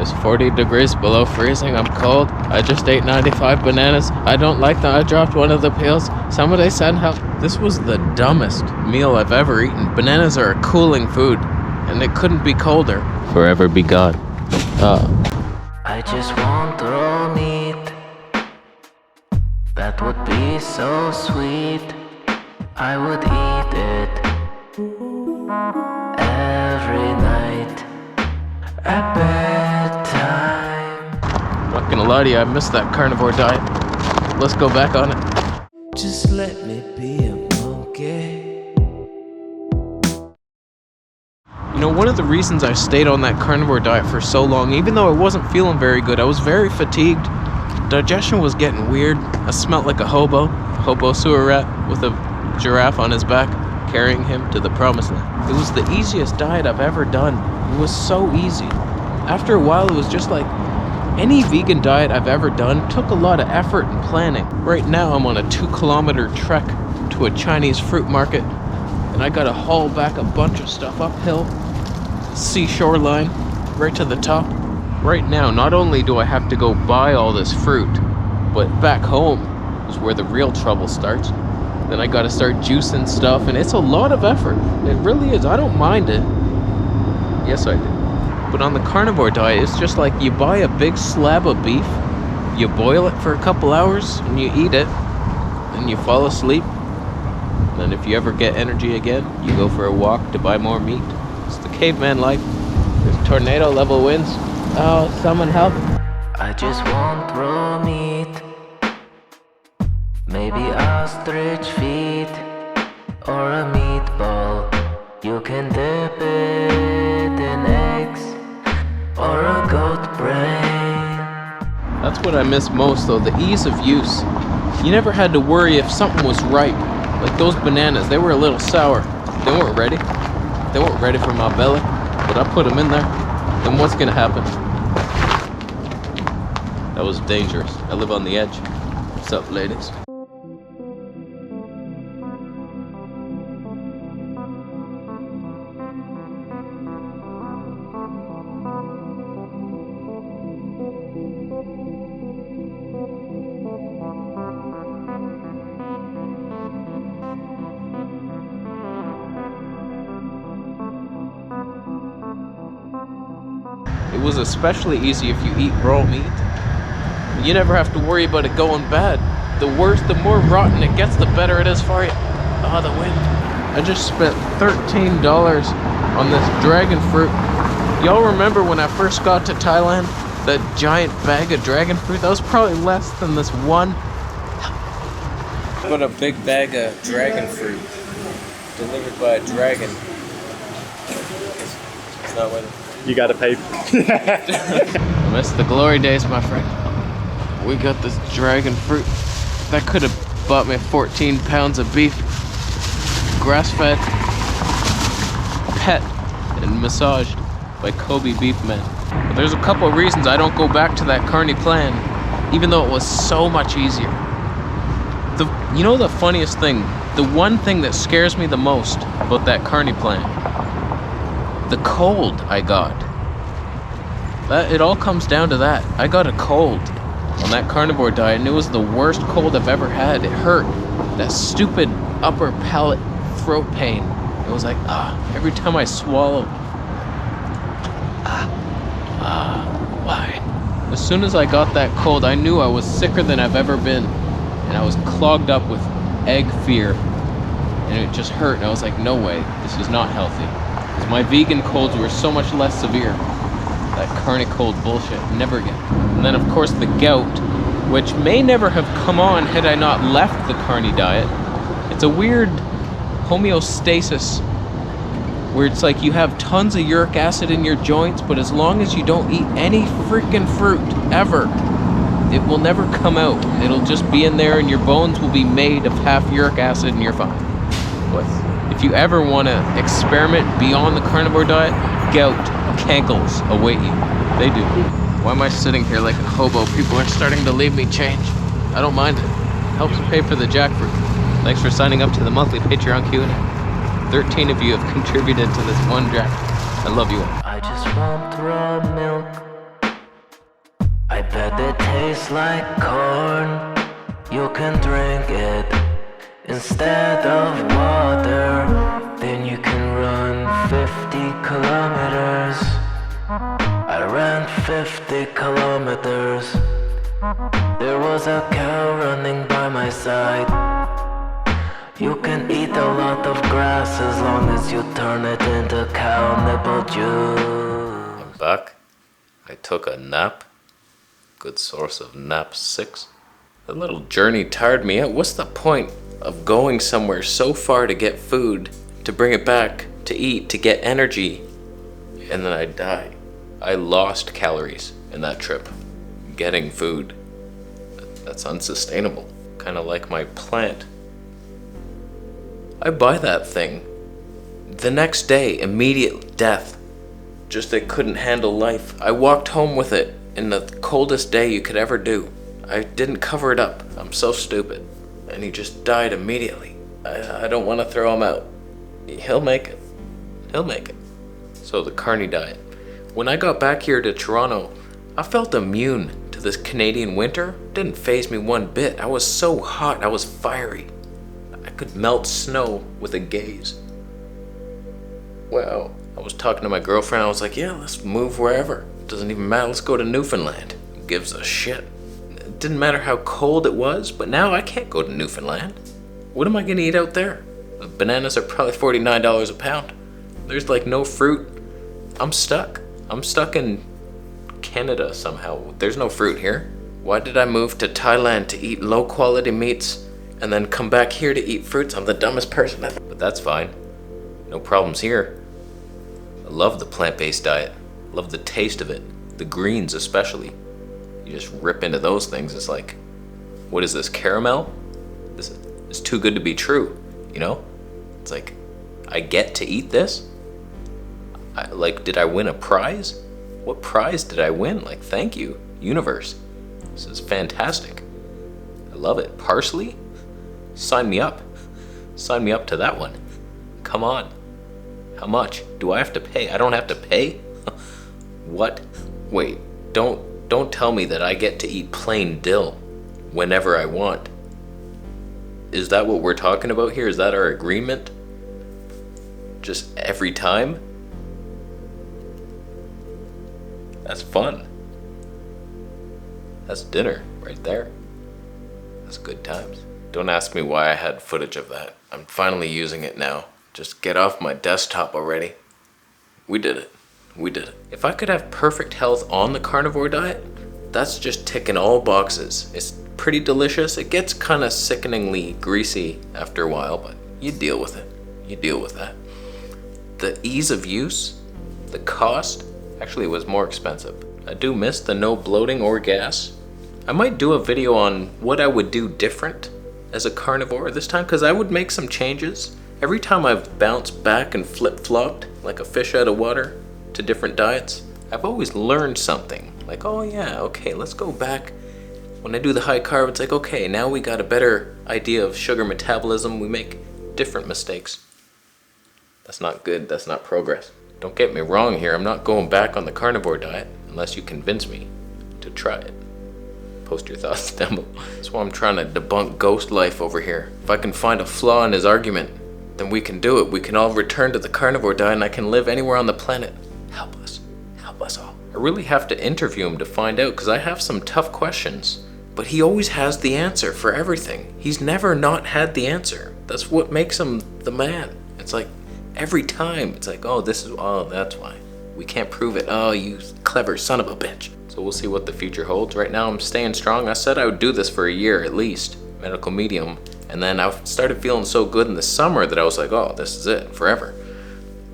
It's 40 degrees below freezing. I'm cold. I just ate 95 bananas. I don't like them. I dropped one of the peels. Somebody send help. This was the dumbest meal I've ever eaten. Bananas are a cooling food, and it couldn't be colder. Forever be gone. I just want raw meat. That would be so sweet. I would eat it every night at bedtime. I'm not gonna lie to you, I missed that carnivore diet. Let's go back on it. Just let me be a monkey. You know, one of the reasons I stayed on that carnivore diet for so long, even though I wasn't feeling very good, I was very fatigued. Digestion was getting weird. I smelled like a hobo sewer rat with a giraffe on his back, carrying him to the promised land. It was the easiest diet I've ever done. It was so easy. After a while, it was just like any vegan diet I've ever done took a lot of effort and planning. Right now, I'm on a 2-kilometer trek to a Chinese fruit market, and I gotta haul back a bunch of stuff uphill, seashore line, right to the top. Right now, not only do I have to go buy all this fruit, but back home is where the real trouble starts. Then I gotta start juicing stuff, and it's a lot of effort. It really is. I don't mind it. Yes, I do. But on the carnivore diet, it's just like you buy a big slab of beef, you boil it for a couple hours, and you eat it, and you fall asleep. And if you ever get energy again, you go for a walk to buy more meat. It's the caveman life. There's tornado level winds. Oh, someone help. I just want raw meat. Maybe ostrich feet or a meatball. You can dip it in eggs or a goat brain. That's what I miss most though, the ease of use. You never had to worry if something was ripe. Like those bananas, they were a little sour. They weren't ready. They weren't ready for my belly, but I put them in there. Then what's gonna happen? That was dangerous. I live on the edge. What's up, ladies? It was especially easy if you eat raw meat. You never have to worry about it going bad. The worse, the more rotten it gets, the better it is for you. Oh, the wind. I just spent $13 on this dragon fruit. Y'all remember when I first got to Thailand? That giant bag of dragon fruit? That was probably less than this one. Got a big bag of dragon fruit delivered by a dragon. It's not with it. You gotta pay. I miss the glory days, my friend. We got this dragon fruit. That could have bought me 14 pounds of beef. Grass-fed, pet, and massaged by Kobe beef men. But there's a couple of reasons I don't go back to that carny plan, even though it was so much easier. You know the funniest thing? The one thing that scares me the most about that carny plan? The cold I got. It all comes down to that. I got a cold on that carnivore diet, and it was the worst cold I've ever had. It hurt. That stupid upper palate throat pain. It was like, every time I swallowed. Why? As soon as I got that cold, I knew I was sicker than I've ever been. And I was clogged up with egg fear. And it just hurt, and I was like, no way, this is not healthy. Because my vegan colds were so much less severe. That carny cold bullshit, never again. And then of course the gout, which may never have come on had I not left the carny diet. It's a weird homeostasis where it's like you have tons of uric acid in your joints, but as long as you don't eat any freaking fruit, ever, it will never come out. It'll just be in there and your bones will be made of half uric acid and you're fine. But if you ever want to experiment beyond the carnivore diet, gout, cankles await you. They do. Why am I sitting here like a hobo? People are starting to leave me change. I don't mind it. Helps pay for the jackfruit. Thanks for signing up to the monthly Patreon Q&A. 13 of you have contributed to this one jack. I love you all. I just want raw milk. They taste like corn. You can drink it instead of water. Then you can run 50 kilometers. I ran 50 kilometers. There was a cow running by my side. You can eat a lot of grass as long as you turn it into cow nipple juice. I'm back. I took a nap. Good source of nap 6. The little journey tired me out. What's the point of going somewhere so far to get food, to bring it back, to eat, to get energy, and then I die? I lost calories in that trip getting food. That's unsustainable. Kind of like my plant. I buy that thing. The next day, immediate death. Just it couldn't handle life. I walked home with it in the coldest day you could ever do. I didn't cover it up. I'm so stupid. And he just died immediately. I don't want to throw him out. He'll make it. He'll make it. So the carny diet. When I got back here to Toronto, I felt immune to this Canadian winter. It didn't faze me one bit. I was so hot. I was fiery. I could melt snow with a gaze. Well, I was talking to my girlfriend. I was like, yeah, let's move wherever. It doesn't even matter. Let's go to Newfoundland. Who gives a shit? It didn't matter how cold it was, but now I can't go to Newfoundland. What am I going to eat out there? The bananas are probably $49 a pound. There's like no fruit. I'm stuck. I'm stuck in Canada somehow. There's no fruit here. Why did I move to Thailand to eat low quality meats and then come back here to eat fruits? I'm the dumbest person ever. But that's fine. No problems here. I love the plant-based diet. Love the taste of it. The greens especially. You just rip into those things. It's like, what is this, caramel? This is too good to be true, you know? It's like, I get to eat this? Did I win a prize? What prize did I win? Like, thank you, universe. This is fantastic. I love it. Parsley? Sign me up. Sign me up to that one. Come on. How much? Do I have to pay? I don't have to pay? What? Wait, don't tell me that I get to eat plain dill whenever I want. Is that what we're talking about here? Is that our agreement? Just every time? That's fun. That's dinner right there. That's good times. Don't ask me why I had footage of that. I'm finally using it now. Just get off my desktop already. We did it. We did it. If I could have perfect health on the carnivore diet, that's just ticking all boxes. It's pretty delicious. It gets kind of sickeningly greasy after a while, but you deal with it. You deal with that. The ease of use, the cost, actually it was more expensive. I do miss the no bloating or gas. I might do a video on what I would do different as a carnivore this time, because I would make some changes. Every time I've bounced back and flip-flopped like a fish out of water to different diets, I've always learned something. Like, oh yeah, okay, let's go back. When I do the high carb, it's like, okay, now we got a better idea of sugar metabolism. We make different mistakes. That's not good. That's not progress. Don't get me wrong here. I'm not going back on the carnivore diet unless you convince me to try it. Post your thoughts down below. That's why I'm trying to debunk ghost life over here. If I can find a flaw in his argument, then we can do it. We can all return to the carnivore diet and I can live anywhere on the planet. Help us. Help us all. I really have to interview him to find out, because I have some tough questions. But he always has the answer for everything. He's never not had the answer. That's what makes him the man. It's like every time, it's like, oh, that's why. We can't prove it. Oh, you clever son of a bitch. So we'll see what the future holds. Right now, I'm staying strong. I said I would do this for a year at least, medical medium. And then I started feeling so good in the summer that I was like, oh, this is it, forever.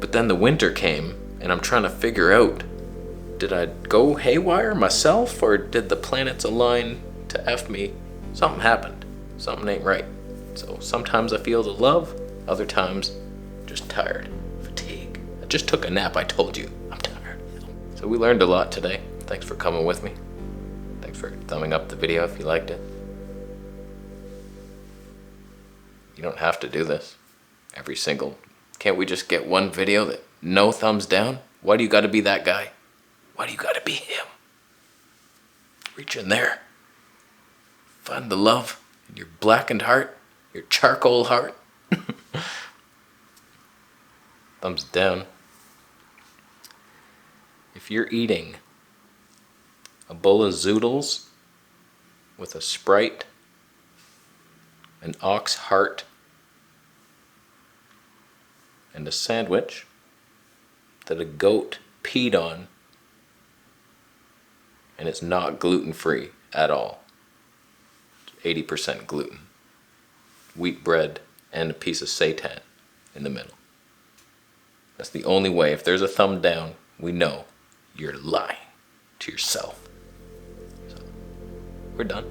But then the winter came, and I'm trying to figure out, did I go haywire myself, or did the planets align to F me? Something happened. Something ain't right. So sometimes I feel the love, other times just tired, fatigue. I just took a nap, I told you. I'm tired. So we learned a lot today. Thanks for coming with me. Thanks for thumbing up the video if you liked it. You don't have to do this. Can't we just get one video that no thumbs down? Why do you gotta be that guy? Why do you gotta be him? Reach in there. Find the love in your blackened heart, your charcoal heart. Thumbs down. If you're eating a bowl of zoodles with a Sprite, an ox heart, and a sandwich that a goat peed on, and it's not gluten-free at all. 80% gluten. Wheat bread and a piece of seitan in the middle. That's the only way. If there's a thumb down, we know you're lying to yourself. So, we're done.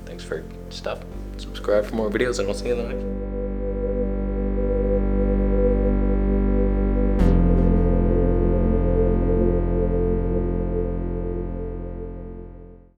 Thanks for your stuff. Subscribe for more videos, and I'll see you in the next one.